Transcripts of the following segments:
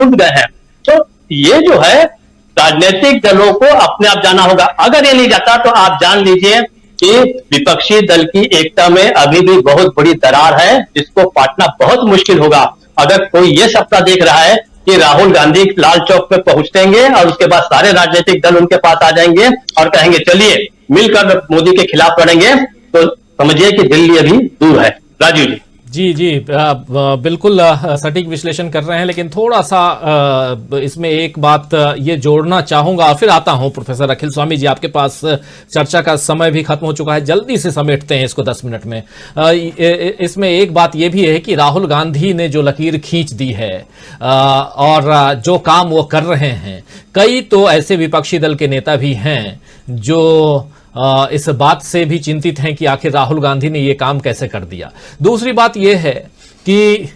टूट गए हैं। तो ये जो है राजनीतिक दलों को अपने आप जाना होगा। अगर ये नहीं जाता तो आप जान लीजिए कि विपक्षी दल की एकता में अभी भी बहुत बड़ी दरार है, जिसको पाटना बहुत मुश्किल होगा। अगर कोई ये सपना देख रहा है कि राहुल गांधी लाल चौक पे पहुंचेंगे और उसके बाद सारे राजनीतिक दल उनके पास आ जाएंगे और कहेंगे चलिए मिलकर मोदी के खिलाफ लड़ेंगे, तो समझिए कि दिल्ली अभी दूर है। राजीव जी। जी जी, बिल्कुल सटीक विश्लेषण कर रहे हैं, लेकिन थोड़ा सा इसमें एक बात ये जोड़ना चाहूंगा और फिर आता हूं प्रोफेसर अखिल स्वामी जी आपके पास। चर्चा का समय भी खत्म हो चुका है, जल्दी से समेटते हैं इसको 10 मिनट में। इसमें एक बात ये भी है कि राहुल गांधी ने जो लकीर खींच दी है और जो काम वो कर रहे हैं, कई तो ऐसे विपक्षी दल के नेता भी हैं जो इस बात से भी चिंतित हैं कि आखिर राहुल गांधी ने यह काम कैसे कर दिया। दूसरी बात यह है कि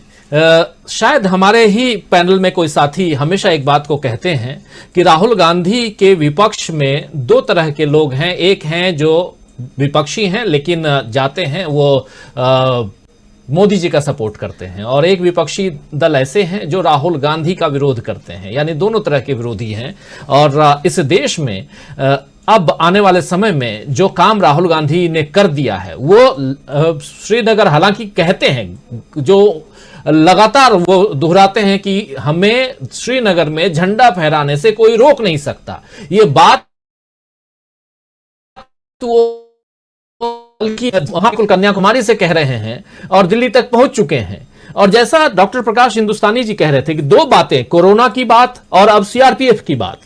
शायद हमारे ही पैनल में कोई साथी हमेशा एक बात को कहते हैं कि राहुल गांधी के विपक्ष में दो तरह के लोग हैं। एक हैं जो विपक्षी हैं लेकिन जाते हैं वो मोदी जी का सपोर्ट करते हैं, और एक विपक्षी दल ऐसे हैं जो राहुल गांधी का विरोध करते हैं, यानी दोनों तरह के विरोधी हैं। और इस देश में अब आने वाले समय में जो काम राहुल गांधी ने कर दिया है वो श्रीनगर, हालांकि कहते हैं जो लगातार वो दोहराते हैं कि हमें श्रीनगर में झंडा फहराने से कोई रोक नहीं सकता, ये बात तो वहां बिल्कुल कन्याकुमारी से कह रहे हैं और दिल्ली तक पहुंच चुके हैं। और जैसा डॉक्टर प्रकाश हिंदुस्तानी जी कह रहे थे कि दो बातें, कोरोना की बात और अब सीआरपीएफ की बात,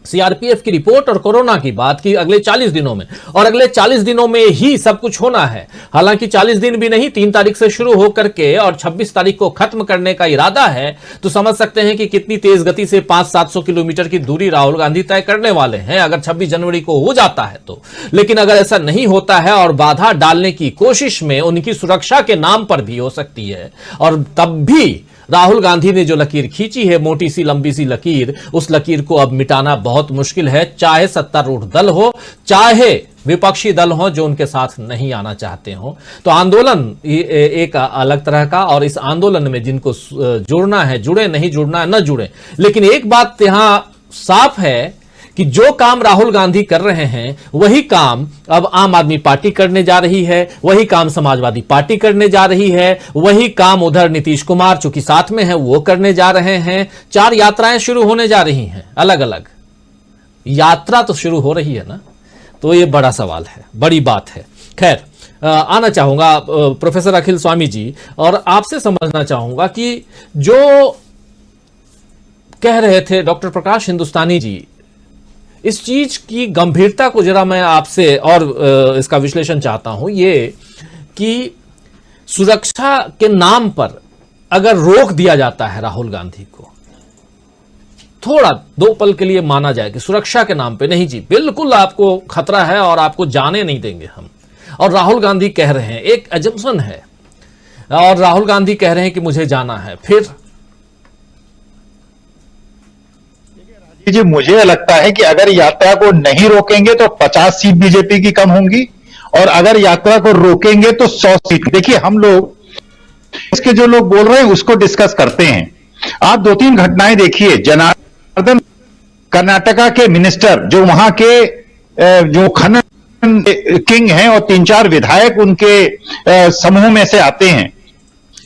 सीआरपीएफ की रिपोर्ट और कोरोना की बात की अगले 40 दिनों में, और अगले 40 दिनों में ही सब कुछ होना है। हालांकि 40 दिन भी नहीं, 3 तारीख से शुरू होकर के और 26 तारीख को खत्म करने का इरादा है, तो समझ सकते हैं कि कितनी तेज गति से 500-700 किलोमीटर की दूरी राहुल गांधी तय करने वाले हैं अगर 26 जनवरी को हो जाता है तो। लेकिन अगर ऐसा नहीं होता है और बाधा डालने की कोशिश में उनकी सुरक्षा के नाम पर भी हो सकती है, और तब भी राहुल गांधी ने जो लकीर खींची है, मोटी सी लंबी सी लकीर, उस लकीर को अब मिटाना बहुत मुश्किल है, चाहे सत्तारूढ़ दल हो, चाहे विपक्षी दल हो जो उनके साथ नहीं आना चाहते हो। तो आंदोलन एक अलग तरह का, और इस आंदोलन में जिनको जुड़ना है जुड़े, नहीं जुड़ना है न जुड़े। लेकिन एक बात यहां साफ है कि जो काम राहुल गांधी कर रहे हैं वही काम अब आम आदमी पार्टी करने जा रही है, वही काम समाजवादी पार्टी करने जा रही है, वही काम उधर नीतीश कुमार चूंकि साथ में है वो करने जा रहे हैं। 4 यात्राएं शुरू होने जा रही हैं, अलग अलग यात्रा तो शुरू हो रही है ना, तो ये बड़ा सवाल है, बड़ी बात है। खैर, आना चाहूंगा प्रोफेसर अखिल स्वामी जी और आपसे समझना चाहूंगा कि जो कह रहे थे डॉक्टर प्रकाश हिंदुस्तानी जी, इस चीज की गंभीरता को जरा मैं आपसे और इसका विश्लेषण चाहता हूं, ये कि सुरक्षा के नाम पर अगर रोक दिया जाता है राहुल गांधी को, थोड़ा 2 पल के लिए माना जाए कि सुरक्षा के नाम पे नहीं जी, बिल्कुल आपको खतरा है और आपको जाने नहीं देंगे हम, और राहुल गांधी कह रहे हैं, एक एजम्पशन है, और राहुल गांधी कह रहे हैं कि मुझे जाना है, फिर जी मुझे लगता है कि अगर यात्रा को नहीं रोकेंगे तो 50 सीट बीजेपी की कम होंगी, और अगर यात्रा को रोकेंगे तो 100 सीट। देखिए, हम लोग इसके जो लोग बोल रहे हैं उसको डिस्कस करते हैं। आप 2-3 घटनाएं देखिए। जनार्दन कर्नाटका के मिनिस्टर जो वहां के जो खनन किंग हैं और 3-4 विधायक उनके समूह में से आते हैं,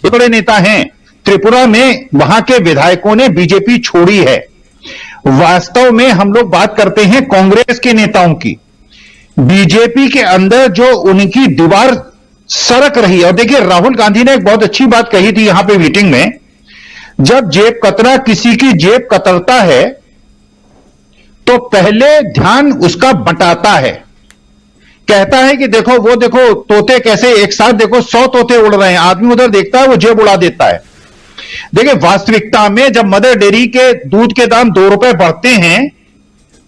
ये बड़े नेता हैं। त्रिपुरा में वहां के विधायकों ने बीजेपी छोड़ी है। वास्तव में हम लोग बात करते हैं कांग्रेस के नेताओं की, बीजेपी के अंदर जो उनकी दीवार सरक रही है। और देखिए, राहुल गांधी ने एक बहुत अच्छी बात कही थी यहां पे मीटिंग में, जब जेब कतरा किसी की जेब कतरता है तो पहले ध्यान उसका बंटाता है। कहता है कि देखो वो देखो तोते कैसे एक साथ, देखो 100 तोते उड़ रहे हैं, आदमी उधर देखता है वो जेब उड़ा देता है। देखिए, वास्तविकता में जब मदर डेयरी के दूध के दाम 2 रुपए बढ़ते हैं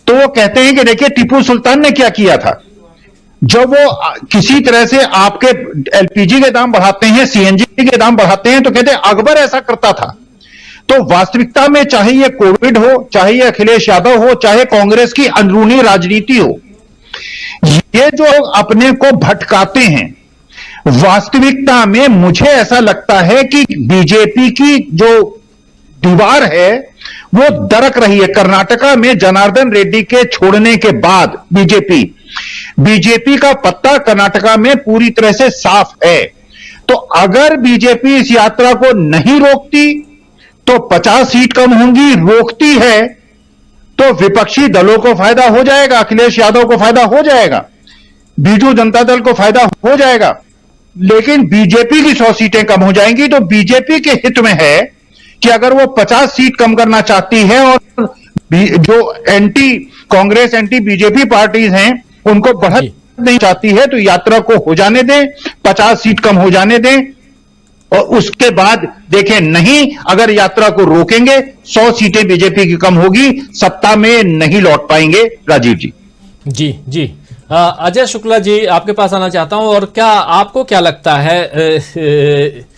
तो वो कहते हैं कि देखिए टीपू सुल्तान ने क्या किया था। जब वो किसी तरह से आपके एलपीजी के दाम बढ़ाते हैं, सीएनजी के दाम बढ़ाते हैं, तो कहते हैं अकबर ऐसा करता था। तो वास्तविकता में चाहे ये कोविड हो, चाहे ये अखिलेश यादव हो, चाहे कांग्रेस की अंदरूनी राजनीति हो, ये जो अपने को भटकाते हैं, वास्तविकता में मुझे ऐसा लगता है कि बीजेपी की जो दीवार है वो दरक रही है। कर्नाटका में जनार्दन रेड्डी के छोड़ने के बाद बीजेपी का पत्ता कर्नाटका में पूरी तरह से साफ है। तो अगर बीजेपी इस यात्रा को नहीं रोकती तो 50 सीट कम होंगी, रोकती है तो विपक्षी दलों को फायदा हो जाएगा, अखिलेश यादव को फायदा हो जाएगा, बीजू जनता दल को फायदा हो जाएगा, लेकिन बीजेपी की 100 सीटें कम हो जाएंगी। तो बीजेपी के हित में है कि अगर वो 50 सीट कम करना चाहती है और जो anti Congress anti BJP parties हैं उनको बढ़त नहीं चाहती है तो यात्रा को हो जाने दें, 50 सीट कम हो जाने दें और उसके बाद देखें। नहीं, अगर यात्रा को रोकेंगे 100 सीटें बीजेपी की कम होगी, सत्ता में नहीं लौट पाएंगे। राजीव जी। जी जी, अजय शुक्ला जी आपके पास आना चाहता हूं। और क्या आपको क्या लगता है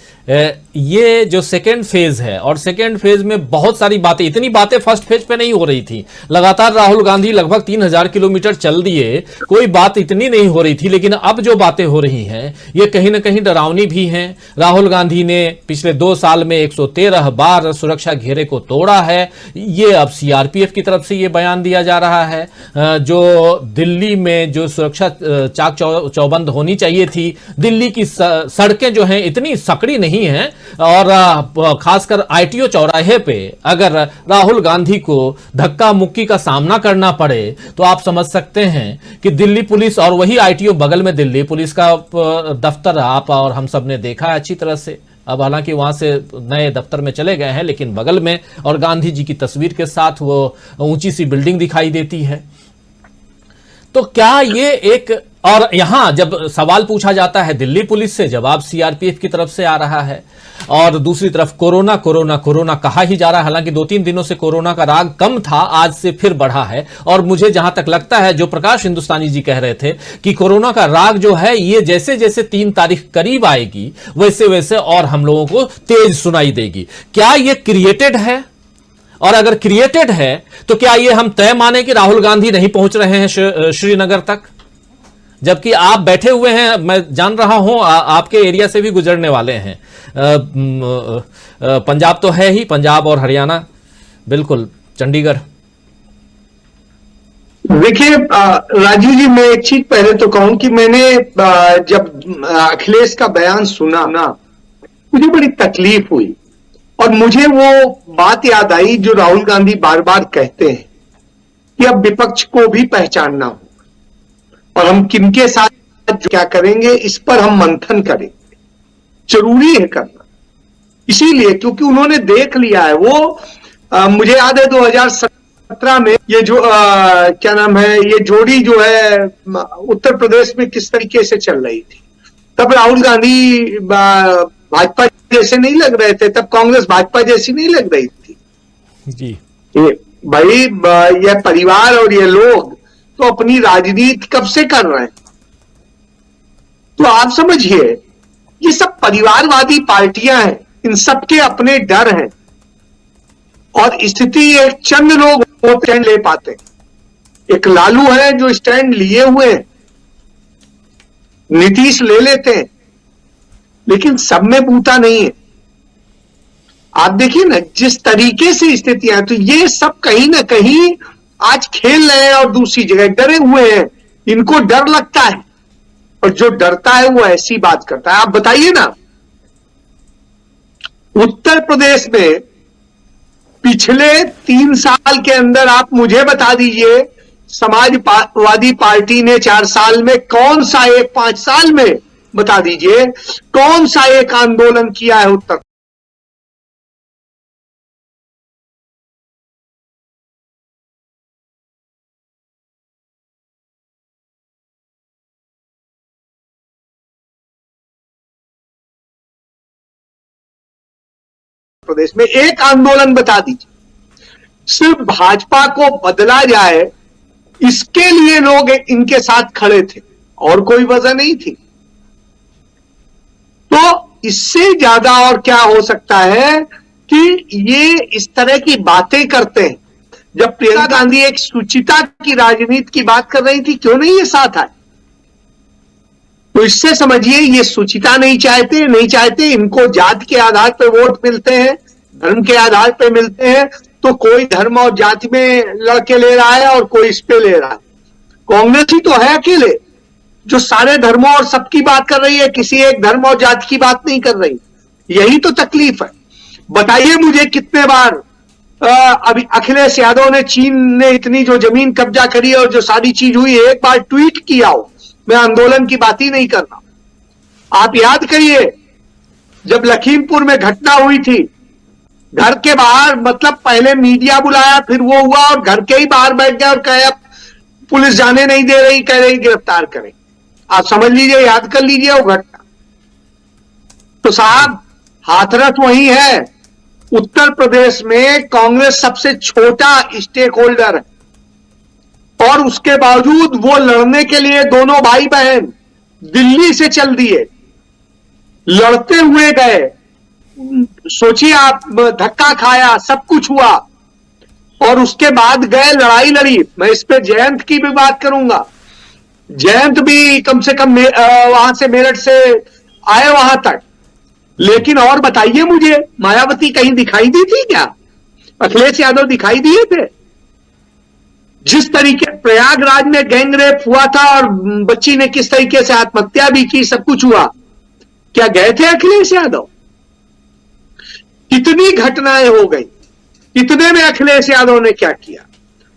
ये जो सेकेंड फेज है, और सेकेंड फेज में बहुत सारी बातें, इतनी बातें फर्स्ट फेज पे नहीं हो रही थी, लगातार राहुल गांधी लगभग 3000 किलोमीटर चल दिए, कोई बात इतनी नहीं हो रही थी, लेकिन अब जो बातें हो रही हैं ये कहीं ना कहीं डरावनी भी हैं। राहुल गांधी ने पिछले 2 साल में 113 बार सुरक्षा घेरे को तोड़ा है। ये अब सीआरपीएफ की तरफ से ये बयान दिया जा रहा है। जो दिल्ली में जो सुरक्षा चाक चौबंद होनी चाहिए थी, दिल्ली की सड़कें जो हैं इतनी सकड़ी नहीं है, और खासकर आईटीओ चौराहे पे अगर राहुल गांधी को धक्का मुक्की का सामना करना पड़े तो आप समझ सकते हैं कि दिल्ली पुलिस, और वही आईटीओ बगल में दिल्ली पुलिस का दफ्तर आप और हम सब ने देखा है अच्छी तरह से। अब हालांकि वहां से नए दफ्तर में चले गए हैं, लेकिन बगल में और गांधी जी की तस्वीर के साथ वो ऊंची सी बिल्डिंग दिखाई देती है। तो क्या ये एक, और यहां जब सवाल पूछा जाता है दिल्ली पुलिस से, जवाब सीआरपीएफ की तरफ से आ रहा है, और दूसरी तरफ कोरोना कोरोना कोरोना कहा ही जा रहा है। हालांकि 2-3 दिनों से कोरोना का राग कम था, आज से फिर बढ़ा है। और मुझे जहां तक लगता है, जो प्रकाश हिंदुस्तानी जी कह रहे थे कि कोरोना का राग जो है ये जैसे जैसे 3 तारीख करीब आएगी वैसे वैसे और हम लोगों को तेज सुनाई देगी। क्या ये क्रिएटेड है? और अगर क्रिएटेड है तो क्या ये हम तय माने कि राहुल गांधी नहीं पहुंच रहे हैं श्रीनगर तक, जबकि आप बैठे हुए हैं, मैं जान रहा हूं आपके एरिया से भी गुजरने वाले हैं। पंजाब तो है ही, पंजाब और हरियाणा, बिल्कुल चंडीगढ़। देखिए राजीव जी, मैं एक चीज पहले तो कहूं कि मैंने जब अखिलेश का बयान सुना ना, मुझे बड़ी तकलीफ हुई और मुझे वो बात याद आई जो राहुल गांधी बार बार कहते हैं कि अब विपक्ष को भी पहचानना हो और हम किनके साथ क्या करेंगे इस पर हम मंथन करेंगे, जरूरी है करना। इसीलिए क्योंकि उन्होंने देख लिया है वो मुझे याद है 2017 में ये जो क्या नाम है, ये जोड़ी जो है उत्तर प्रदेश में किस तरीके से चल रही थी। तब राहुल गांधी भाजपा जैसे नहीं लग रहे थे, तब कांग्रेस भाजपा जैसी नहीं लग रही थी जी। भाई ये परिवार और ये लोग तो अपनी राजनीति कब से कर रहे हैं। तो आप समझिए ये सब परिवारवादी पार्टियां हैं, इन सबके अपने डर हैं और स्थिति एक चंद लोग वो स्टैंड ले पाते हैं। एक लालू है जो स्टैंड लिए हुए हैं, नीतीश ले लेते हैं, लेकिन सब में बूता नहीं है। आप देखिए ना जिस तरीके से स्थितियां, तो ये सब कहीं ना कहीं आज खेल रहे हैं और दूसरी जगह डरे हुए हैं। इनको डर लगता है और जो डरता है वो ऐसी बात करता है। आप बताइए ना, उत्तर प्रदेश में पिछले 3 साल के अंदर आप मुझे बता दीजिए समाजवादी पार्टी ने 4 साल में कौन सा एक, 5 साल में बता दीजिए कौन सा एक आंदोलन किया है उत्तर प्रदेश में। एक आंदोलन बता दीजिए। सिर्फ भाजपा को बदला जाए इसके लिए लोग इनके साथ खड़े थे और कोई वजह नहीं थी। तो इससे ज्यादा और क्या हो सकता है कि ये इस तरह की बातें करते हैं। जब प्रियंका गांधी एक सुचिता की राजनीति की बात कर रही थी, क्यों नहीं ये साथ आए? तो इससे समझिए ये सुचिता नहीं चाहते, इनको जात के आधार पर वोट मिलते हैं, धर्म के आधार पे मिलते हैं, तो कोई धर्म और जाति में लड़के ले रहा है और कोई इस पे ले रहा है। कांग्रेस ही तो है अकेले जो सारे धर्मों और सबकी बात कर रही है, किसी एक धर्म और जाति की बात नहीं कर रही। यही तो तकलीफ है। बताइए मुझे कितने बार अभी अखिलेश यादव ने, चीन ने इतनी जो जमीन कब्जा करी और जो सारी चीज हुई, एक बार ट्वीट किया हो। मैं आंदोलन की बात ही नहीं कर रहा। आप याद करिए जब लखीमपुर में घटना हुई थी, घर के बाहर, मतलब पहले मीडिया बुलाया, फिर वो हुआ और घर के ही बाहर बैठ गए और कहे अब पुलिस जाने नहीं दे रही, कह रही गिरफ्तार करें। आप समझ लीजिए, याद कर लीजिए वो घटना। तो साहब हाथरस वही है। उत्तर प्रदेश में कांग्रेस सबसे छोटा स्टेक होल्डर है और उसके बावजूद वो लड़ने के लिए दोनों भाई बहन दिल्ली से चल दिए, लड़ते हुए गए। सोचिए आप, धक्का खाया, सब कुछ हुआ और उसके बाद गए, लड़ाई लड़ी। मैं इस पे जयंत की भी बात करूंगा। जयंत भी कम से कम वहां से, मेरठ से आए वहां तक। लेकिन और बताइए मुझे, मायावती कहीं दिखाई दी थी क्या? अखिलेश यादव दिखाई दिए थे? जिस तरीके प्रयागराज में गैंग रेप हुआ था और बच्ची ने किस तरीके से आत्महत्या भी की, सब कुछ हुआ, क्या गए थे अखिलेश यादव? कितनी घटनाएं हो गई, इतने में अखिलेश यादव ने क्या किया?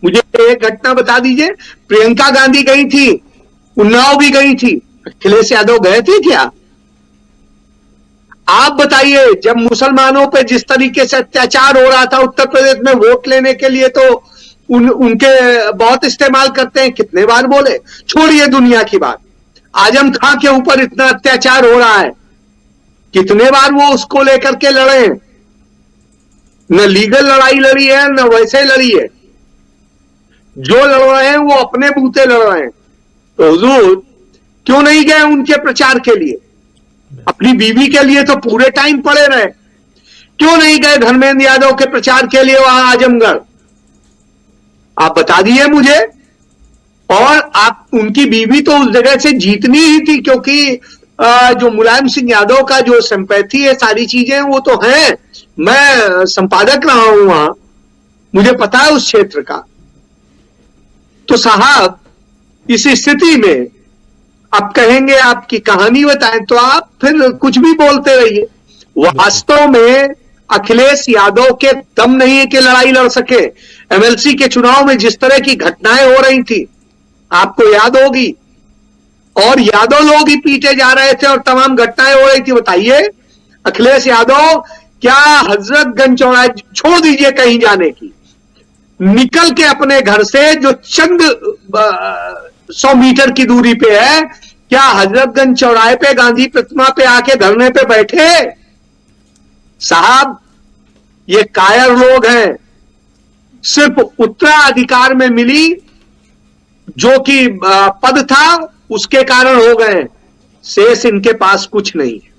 मुझे एक घटना बता दीजिए। प्रियंका गांधी गई थी, उन्नाव भी गई थी, अखिलेश यादव गए थे क्या? आप बताइए, जब मुसलमानों पे जिस तरीके से अत्याचार हो रहा था उत्तर प्रदेश में, वोट लेने के लिए तो उनके बहुत इस्तेमाल करते हैं। कितने बार बोले, छोड़िए दुनिया की बात, आजम खां के ऊपर इतना अत्याचार हो रहा है, कितने बार वो उसको लेकर के लड़े। न लीगल लड़ाई लड़ी है, न वैसे लड़ी है। जो लड़ रहे हैं वो अपने बूते लड़ रहे हैं। तो हुजूर क्यों नहीं गए उनके प्रचार के लिए? अपनी बीवी के लिए तो पूरे टाइम पड़े रहे। क्यों नहीं गए धर्मेंद्र यादव के प्रचार के लिए वहां आजमगढ़? आप बता दिए मुझे। और आप, उनकी बीवी तो उस जगह से जीतनी ही थी, क्योंकि जो मुलायम सिंह यादव का जो सिंपैथी है, सारी चीजें वो तो हैं। मैं संपादक रहा हूं वहां, मुझे पता है उस क्षेत्र का। तो साहब इस स्थिति में आप कहेंगे आपकी कहानी बताएं, तो आप फिर कुछ भी बोलते रहिए। वास्तव में अखिलेश यादव के दम नहीं है कि लड़ाई लड़ सके। एमएलसी के चुनाव में जिस तरह की घटनाएं हो रही थी, आपको याद होगी, और यादव लोग ही पीटे जा रहे थे और तमाम घटनाएं हो रही थी। बताइए अखिलेश यादव क्या हजरतगंज चौराहे, छोड़ दीजिए कहीं जाने की, निकल के अपने घर से जो चंद 100 मीटर की दूरी पे है, क्या हजरतगंज चौराहे पे गांधी प्रतिमा पे आके धरने पे बैठे? साहब ये कायर लोग हैं। सिर्फ उत्तराधिकार में मिली जो कि पद था, उसके कारण हो गए, शेष इनके पास कुछ नहीं है।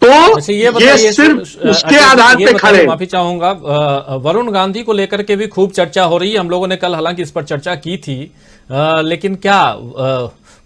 तो ये सिर्फ उसके आधार पे खड़े। माफी चाहूंगा, वरुण गांधी को लेकर के भी खूब चर्चा हो रही है। हम लोगों ने कल हालांकि इस पर चर्चा की थी, लेकिन क्या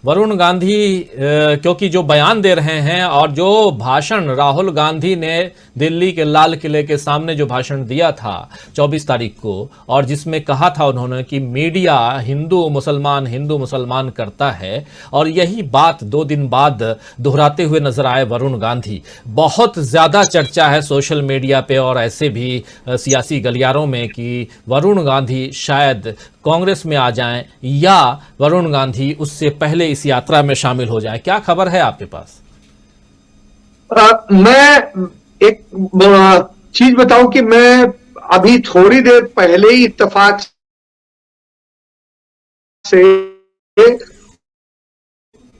वरुण गांधी, क्योंकि जो बयान दे रहे हैं और जो भाषण राहुल गांधी ने दिल्ली के लाल किले के सामने जो भाषण दिया था 24 तारीख को, और जिसमें कहा था उन्होंने कि मीडिया हिंदू मुसलमान करता है, और यही बात 2 दिन बाद दोहराते हुए नजर आए वरुण गांधी। बहुत ज्यादा चर्चा है सोशल मीडिया पे और ऐसे भी सियासी गलियारों में कि वरुण गांधी शायद कांग्रेस में आ जाएं या वरुण गांधी उससे पहले इस यात्रा में शामिल हो जाएं। क्या खबर है आपके पास? मैं एक चीज बताऊं कि मैं अभी थोड़ी देर पहले ही इत्तेफाक से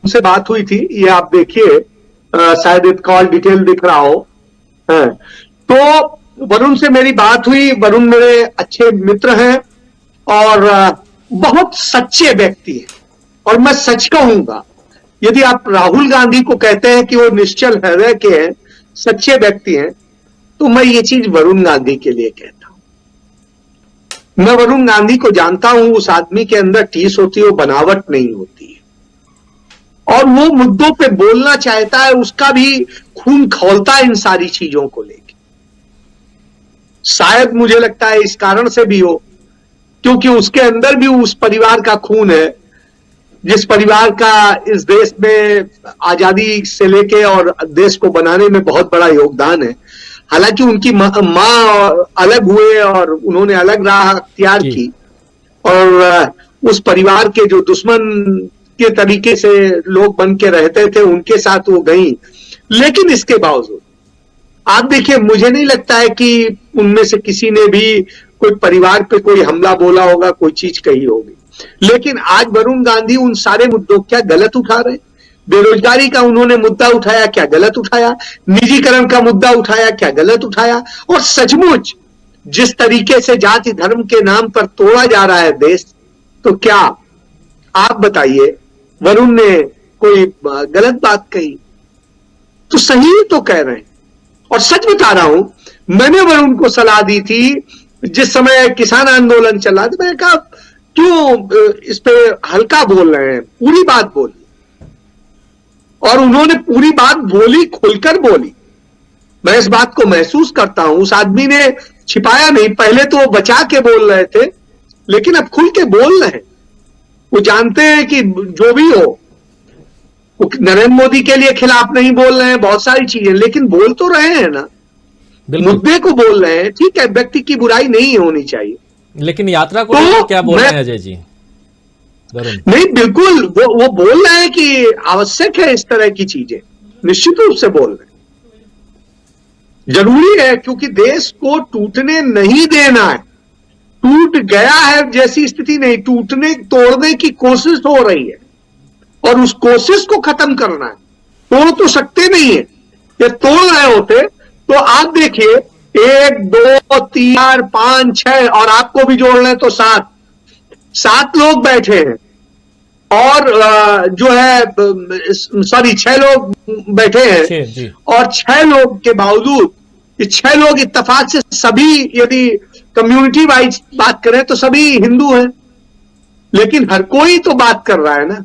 उनसे बात हुई थी। ये आप देखिए, शायद कॉल डिटेल दिख रहा हो। तो वरुण से मेरी बात हुई। वरुण मेरे अच्छे मित्र हैं और बहुत सच्चे व्यक्ति हैं। और मैं सच कहूंगा, यदि आप राहुल गांधी को कहते हैं कि वो निश्चल हृदय के हैं, सच्चे व्यक्ति हैं, तो मैं ये चीज वरुण गांधी के लिए कहता हूं। मैं वरुण गांधी को जानता हूं। उस आदमी के अंदर टीस होती है, वो बनावट नहीं होती है, और वो मुद्दों पे बोलना चाहता है। उसका भी खून खौलता है इन सारी चीजों को लेकर। शायद मुझे लगता है इस कारण से भी हो, क्योंकि उसके अंदर भी उस परिवार का खून है जिस परिवार का इस देश में आजादी से लेके और देश को बनाने में बहुत बड़ा योगदान है। हालांकि उनकी माँ अलग हुए और उन्होंने अलग राह अख्तियार की, और उस परिवार के जो दुश्मन के तरीके से लोग बन के रहते थे उनके साथ वो गई। लेकिन इसके बावजूद आप देखिए, मुझे नहीं लगता है कि उनमें से किसी ने भी कोई परिवार पे कोई हमला बोला होगा, कोई चीज कही होगी। लेकिन आज वरुण गांधी उन सारे मुद्दों क्या गलत उठा रहे? बेरोजगारी का उन्होंने मुद्दा उठाया, क्या गलत उठाया? निजीकरण का मुद्दा उठाया, क्या गलत उठाया? और सचमुच जिस तरीके से जाति धर्म के नाम पर तोड़ा जा रहा है देश, तो क्या आप बताइए वरुण ने कोई गलत बात कही? तो सही तो कह रहे हैं। और सच बता रहा हूं, मैंने वरुण को सलाह दी थी जिस समय किसान आंदोलन चला, तो मैंने कहा क्यों इस पे हल्का बोल रहे हैं, पूरी बात बोली। और उन्होंने पूरी बात बोली, खुलकर बोली। मैं इस बात को महसूस करता हूं, उस आदमी ने छिपाया नहीं। पहले तो वो बचा के बोल रहे थे, लेकिन अब खुल के बोल रहे हैं। वो जानते हैं कि जो भी हो, वो नरेंद्र मोदी के लिए खिलाफ नहीं बोल रहे हैं, बहुत सारी चीजें, लेकिन बोल तो रहे हैं ना, मुद्दे को बोल रहे हैं। ठीक है, व्यक्ति की बुराई नहीं होनी चाहिए, लेकिन यात्रा को तो क्या बोल रहे हैं अजय जी? नहीं, बिल्कुल वो बोल रहे हैं कि आवश्यक है इस तरह की चीजें, निश्चित रूप से बोल रहे हैं, जरूरी है, क्योंकि देश को टूटने नहीं देना है। टूट गया है जैसी स्थिति नहीं, टूटने तोड़ने की कोशिश हो रही है और उस कोशिश को खत्म करना है। तोड़ तो सकते नहीं है, ये तोड़ रहे होते तो आप देखिए 1 2 3 4 5 6 और आपको भी जोड़ लें तो 7 लोग बैठे हैं, और जो है सॉरी 6 लोग बैठे हैं, और 6 लोग के बावजूद ये 6 लोग इत्तेफाक से सभी, यदि कम्युनिटी वाइज बात करें तो सभी हिंदू हैं, लेकिन हर कोई तो बात कर रहा है ना,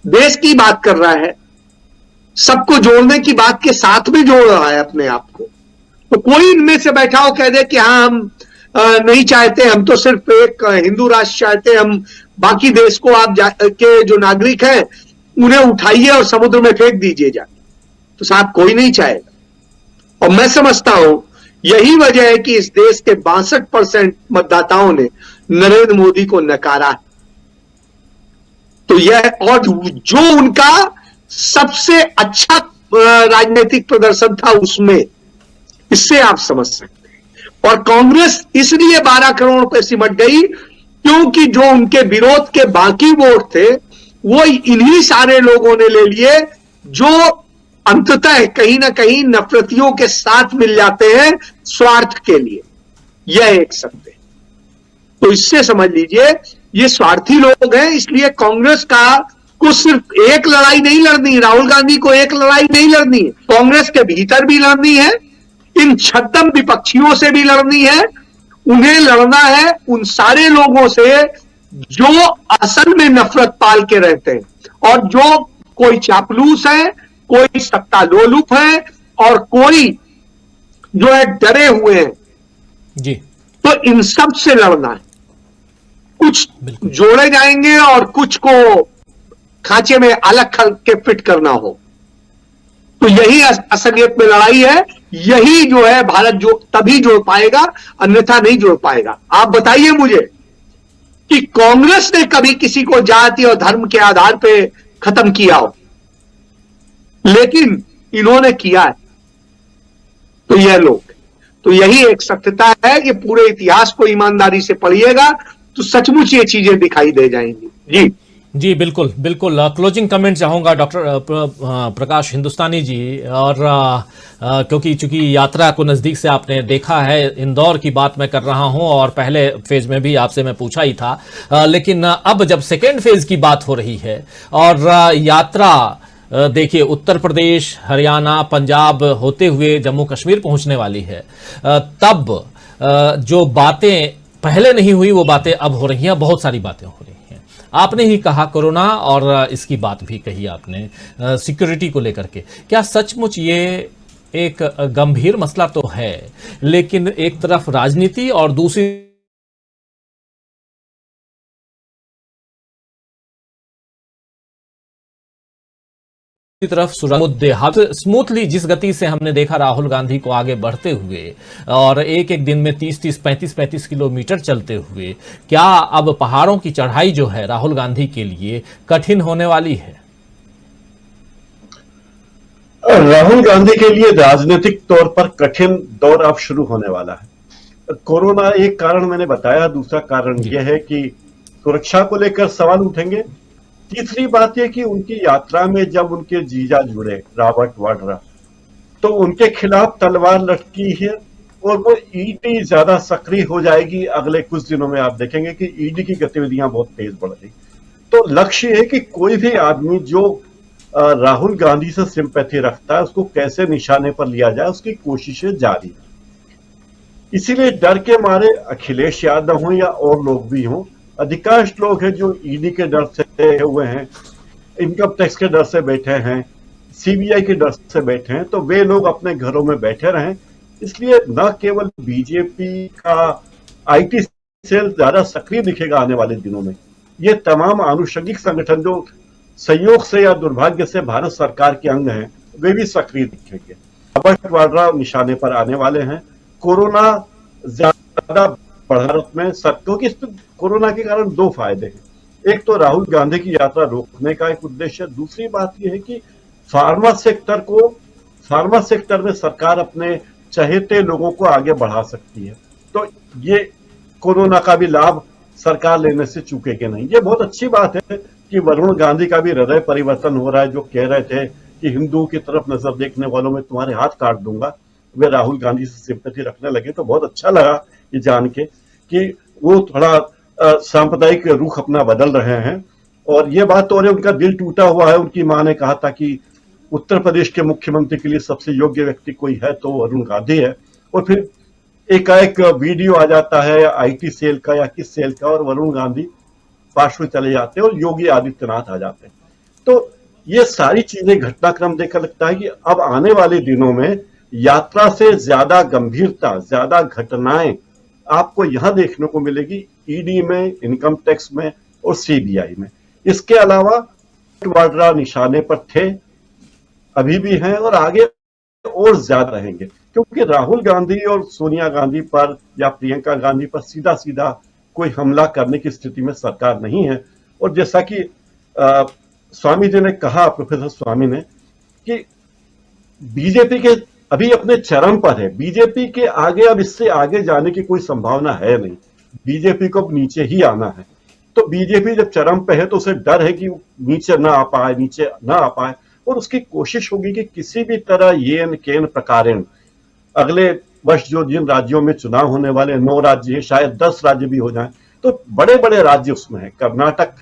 देश की बात कर रहा है, सबको जोड़ने की बात के साथ में जोड़ रहा है अपने आप को। तो कोई इनमें से बैठा हो कह दे कि हाँ हम नहीं चाहते, हम तो सिर्फ एक हिंदू राष्ट्र चाहते, हम बाकी देश को आप के जो नागरिक हैं उन्हें उठाइए और समुद्र में फेंक दीजिए जाके, तो साहब कोई नहीं चाहेगा। और मैं समझता हूं यही वजह है कि इस देश के 62% मतदाताओं ने नरेंद्र मोदी को नकारा है। तो यह, और जो उनका सबसे अच्छा राजनीतिक प्रदर्शन था उसमें, इससे आप समझ सकते हैं। और कांग्रेस इसलिए 12 करोड़ पे सिमट गई क्योंकि जो उनके विरोध के बाकी वोट थे वो इन्हीं सारे लोगों ने ले लिए, जो अंततः कहीं ना कहीं नफरतियों के साथ मिल जाते हैं स्वार्थ के लिए। यह एक सत्य है। तो इससे समझ लीजिए ये स्वार्थी लोग हैं, इसलिए कांग्रेस को सिर्फ एक लड़ाई नहीं लड़नी, राहुल गांधी को एक लड़ाई नहीं लड़नी, कांग्रेस के भीतर भी लड़नी है, इन छद्म विपक्षियों से भी लड़नी है। उन्हें लड़ना है उन सारे लोगों से जो असल में नफरत पाल के रहते हैं, और जो कोई चापलूस है, कोई सत्ता लोलुप है, और कोई जो है डरे हुए हैं जी। तो इन सब से लड़ना है। कुछ जोड़े जाएंगे और कुछ को खांचे में अलग के फिट करना हो, तो यही असलियत में लड़ाई है। यही जो है भारत जो तभी जोड़ पाएगा, अन्यथा नहीं जोड़ पाएगा। आप बताइए मुझे कि कांग्रेस ने कभी किसी को जाति और धर्म के आधार पे खत्म किया हो, लेकिन इन्होंने किया है। तो यह लोग, तो यही एक सत्यता है कि पूरे इतिहास को ईमानदारी से पढ़िएगा तो सचमुच ये चीजें दिखाई दे जाएंगी। जी जी, बिल्कुल बिल्कुल। क्लोजिंग कमेंट चाहूंगा डॉक्टर प्रकाश हिंदुस्तानी जी, और क्योंकि चूंकि यात्रा को नजदीक से आपने देखा है, इंदौर की बात मैं कर रहा हूं और पहले फेज में भी आपसे मैं पूछा ही था, लेकिन अब जब सेकेंड फेज की बात हो रही है और यात्रा देखिए उत्तर प्रदेश, हरियाणा, पंजाब होते हुए जम्मू कश्मीर पहुंचने वाली है, तब जो बातें पहले नहीं हुई वो बातें अब हो रही हैं, बहुत सारी बातें हो रही हैं। आपने ही कहा कोरोना, और इसकी बात भी कही आपने सिक्योरिटी को लेकर के। क्या सचमुच ये एक गंभीर मसला तो है, लेकिन एक तरफ राजनीति और दूसरी तरफ मुद्दे स्मूथली जिस गति से हमने देखा राहुल गांधी को आगे बढ़ते हुए और एक एक दिन में 30-30, 35-35 किलोमीटर चलते हुए, क्या अब पहाड़ों की चढ़ाई जो है राहुल गांधी के लिए कठिन होने वाली है? राहुल गांधी के लिए राजनीतिक तौर पर कठिन दौर अब शुरू होने वाला है। कोरोना एक कारण मैंने बताया, दूसरा कारण यह है कि सुरक्षा को लेकर सवाल उठेंगे। तीसरी बात यह कि उनकी यात्रा में जब उनके जीजा जुड़े रॉबर्ट वाड्रा, तो उनके खिलाफ तलवार लटकी है और वो ईडी ज्यादा सक्रिय हो जाएगी। अगले कुछ दिनों में आप देखेंगे कि ईडी की गतिविधियां बहुत तेज बढ़ रही। तो लक्ष्य है कि कोई भी आदमी जो राहुल गांधी से सिंपैथी रखता है उसको कैसे निशाने पर लिया जाए, उसकी कोशिशें जारी है। इसीलिए डर के मारे अखिलेश यादव हों या और लोग भी हों, अधिकांश लोग हैं जो ईडी के डर से हुए हैं, इनकम टैक्स के डर से बैठे हैं, सीबीआई के डर से बैठे हैं, तो वे लोग अपने घरों में बैठे रहें। इसलिए न केवल बीजेपी का आईटी सेल ज्यादा सक्रिय दिखेगा आने वाले दिनों में, ये तमाम आनुषंगिक संगठन जो संयोग से या दुर्भाग्य से भारत सरकार के अंग हैं, वे भी सक्रिय दिखेंगे। रॉबर्ट वाड्रा निशाने पर आने वाले हैं। कोरोना ज्यादा भारत में क्योंकि कोरोना के कारण दो फायदे हैं। एक तो राहुल गांधी की यात्रा रोकने का एक उद्देश्य है, दूसरी बात यह है कि फार्मा सेक्टर में सरकार अपने चहेते लोगों को आगे बढ़ा सकती है। तो ये कोरोना का भी लाभ सरकार लेने से चूकेगी नहीं। ये बहुत अच्छी बात है कि वरुण गांधी का भी हृदय परिवर्तन हो रहा है, जो कह रहे थे कि हिंदुओं की तरफ नजर देखने वालों में तुम्हारे हाथ काट दूंगा, वे राहुल गांधी से सिंपैथी रखने लगे। तो बहुत अच्छा लगा ये जान के कि वो थोड़ा सांप्रदायिक रुख अपना बदल रहे हैं। और ये बात तो उनका दिल टूटा हुआ है। उनकी मां ने कहा था कि उत्तर प्रदेश के मुख्यमंत्री के लिए सबसे योग्य व्यक्ति कोई है तो वरुण गांधी है, और फिर एकाएक वीडियो आ जाता है आईटी सेल का या किस सेल का, और वरुण गांधी पार्श्व चले जाते हैं और योगी आदित्यनाथ आ जाते हैं। तो ये सारी चीजें घटनाक्रम देखकर लगता है कि अब आने वाले दिनों में यात्रा से ज्यादा गंभीरता, ज्यादा घटनाएं आपको यहां देखने को मिलेगी, ईडी में, इनकम टैक्स में और सीबीआई में। इसके अलावा वाड्रा निशाने पर थे, अभी भी हैं और आगे और ज्यादा रहेंगे, क्योंकि राहुल गांधी और सोनिया गांधी पर या प्रियंका गांधी पर सीधा सीधा कोई हमला करने की स्थिति में सरकार नहीं है। और जैसा कि स्वामी जी ने कहा, प्रोफेसर स्वामी ने, कि बीजेपी के अभी अपने चरम पर है, बीजेपी के आगे अब इससे आगे जाने की कोई संभावना है नहीं, बीजेपी को अब नीचे ही आना है। तो बीजेपी जब चरम पे है तो उसे डर है कि नीचे ना आ पाए, और उसकी कोशिश होगी कि किसी भी तरह येन केन प्रकारेण अगले वर्ष जो जिन राज्यों में चुनाव होने वाले 9 राज्य हैं, शायद 10 राज्य भी हो जाएं, तो बड़े बड़े राज्य उसमें है, कर्नाटक,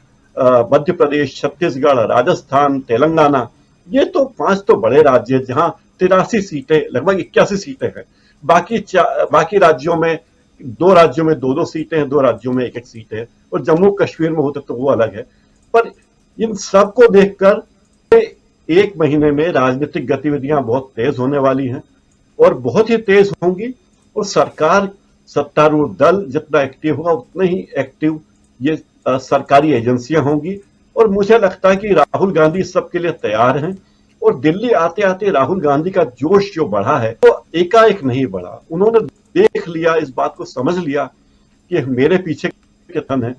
मध्य प्रदेश, छत्तीसगढ़, राजस्थान, तेलंगाना, ये तो 5 तो बड़े राज्य हैं जहां 83 सीटें, लगभग 81 सीटें हैं। बाकी राज्यों में 2 राज्यों में 2-2 सीटें हैं, 2 राज्यों में 1-1 सीट है, और जम्मू कश्मीर में होते तो वो अलग है। पर इन सबको देखकर 1 महीने में राजनीतिक गतिविधियां बहुत तेज होने वाली हैं और बहुत ही तेज होंगी, और सरकार, सत्तारूढ़ दल जितना एक्टिव होगा उतने ही एक्टिव ये सरकारी एजेंसियां होंगी। और मुझे लगता है कि राहुल गांधी इस सब के लिए तैयार हैं, और दिल्ली आते आते राहुल गांधी का जोश जो बढ़ा है तो एकाएक नहीं बढ़ा। उन्होंने देख लिया, इस बात को समझ लिया कि मेरे पीछे कितन है।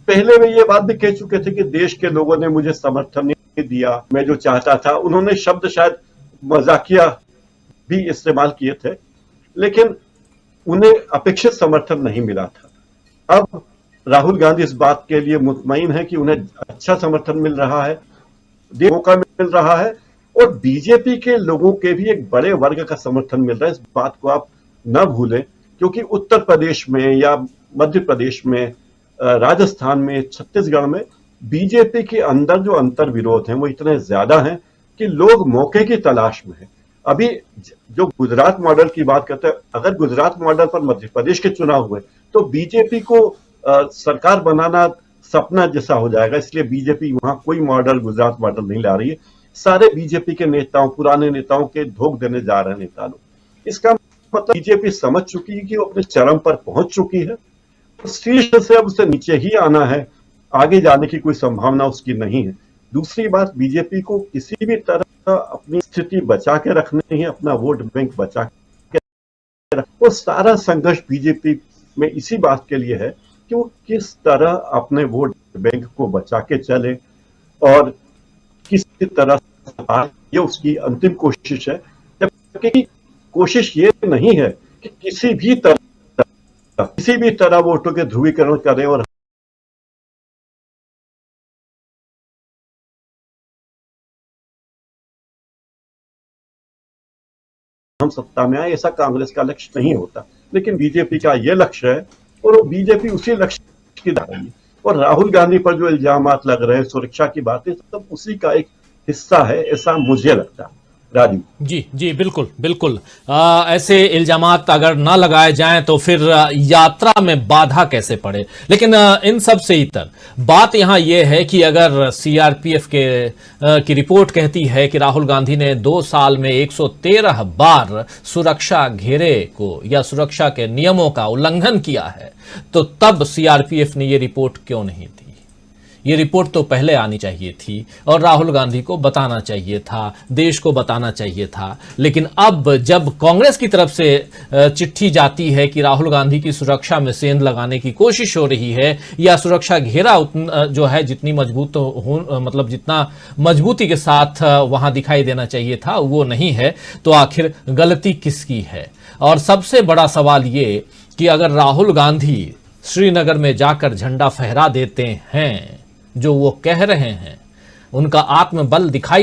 पहले वे ये बात भी कह चुके थे कि देश के लोगों ने मुझे समर्थन नहीं दिया, मैं जो चाहता था, उन्होंने शब्द शायद मजाकिया भी इस्तेमाल किए थे, लेकिन उन्हें अपेक्षित समर्थन नहीं मिला था। अब राहुल गांधी इस बात के लिए मुतमईन है कि उन्हें अच्छा समर्थन मिल रहा है, मौका मिल रहा है, और बीजेपी के लोगों के भी एक बड़े वर्ग का समर्थन मिल रहा है। इस बात को आप न भूलें, क्योंकि उत्तर प्रदेश में या मध्य प्रदेश में, राजस्थान में, छत्तीसगढ़ में बीजेपी के अंदर जो अंतर विरोध हैं वो इतने ज्यादा हैं कि लोग मौके की तलाश में हैं। अभी जो गुजरात मॉडल की बात करते हैं, अगर गुजरात मॉडल पर मध्य प्रदेश के चुनाव हुए तो बीजेपी को सरकार बनाना सपना जैसा हो जाएगा। इसलिए बीजेपी वहां कोई मॉडल, गुजरात मॉडल नहीं ला रही है। सारे बीजेपी के नेताओं, पुराने नेताओं के धोख देने जा रहे हैं नेता लोग। इसका मतलब बीजेपी समझ चुकी है कि वो अपने चरम पर पहुंच चुकी है, शीर्ष से अब उसे नीचे ही आना है, आगे जाने की कोई संभावना उसकी नहीं है। दूसरी बात, बीजेपी को किसी भी तरह अपनी स्थिति बचा के रखनी है, अपना वोट बैंक बचा के वो सारा संघर्ष बीजेपी में इसी बात के लिए है कि वो किस तरह अपने वोट बैंक को बचा के चले और किस तरह ये उसकी अंतिम कोशिश है। जबकि कोशिश ये नहीं है कि किसी भी तरह वोटों के ध्रुवीकरण करें और हम सत्ता में आए, ऐसा कांग्रेस का लक्ष्य नहीं होता। लेकिन बीजेपी का यह लक्ष्य है और वो बीजेपी उसी लक्ष्य की जा रही है। और राहुल गांधी पर जो इल्जामात लग रहे हैं, सुरक्षा की बातें, सब उसी का एक हिस्सा है, ऐसा मुझे लगता है। राजू जी जी, बिल्कुल बिल्कुल। ऐसे इल्जामात अगर ना लगाए जाएं तो फिर यात्रा में बाधा कैसे पड़े। लेकिन इन सब से इतर बात यहां यह है कि अगर सीआरपीएफ की रिपोर्ट कहती है कि राहुल गांधी ने 2 साल में 113 बार सुरक्षा घेरे को या सुरक्षा के नियमों का उल्लंघन किया है, तो तब सीआरपीएफ ने यह रिपोर्ट क्यों नहीं दी? ये रिपोर्ट तो पहले आनी चाहिए थी और राहुल गांधी को बताना चाहिए था, देश को बताना चाहिए था। लेकिन अब जब कांग्रेस की तरफ से चिट्ठी जाती है कि राहुल गांधी की सुरक्षा में सेंध लगाने की कोशिश हो रही है या सुरक्षा घेरा जो है जितनी मजबूत हो, मतलब जितना मजबूती के साथ वहां दिखाई देना चाहिए था वो नहीं है, तो आखिर गलती किसकी है? और सबसे बड़ा सवाल ये कि अगर राहुल गांधी श्रीनगर में जाकर झंडा फहरा देते हैं, जो वो कह रहे हैं, उनका आत्मबल दिखाई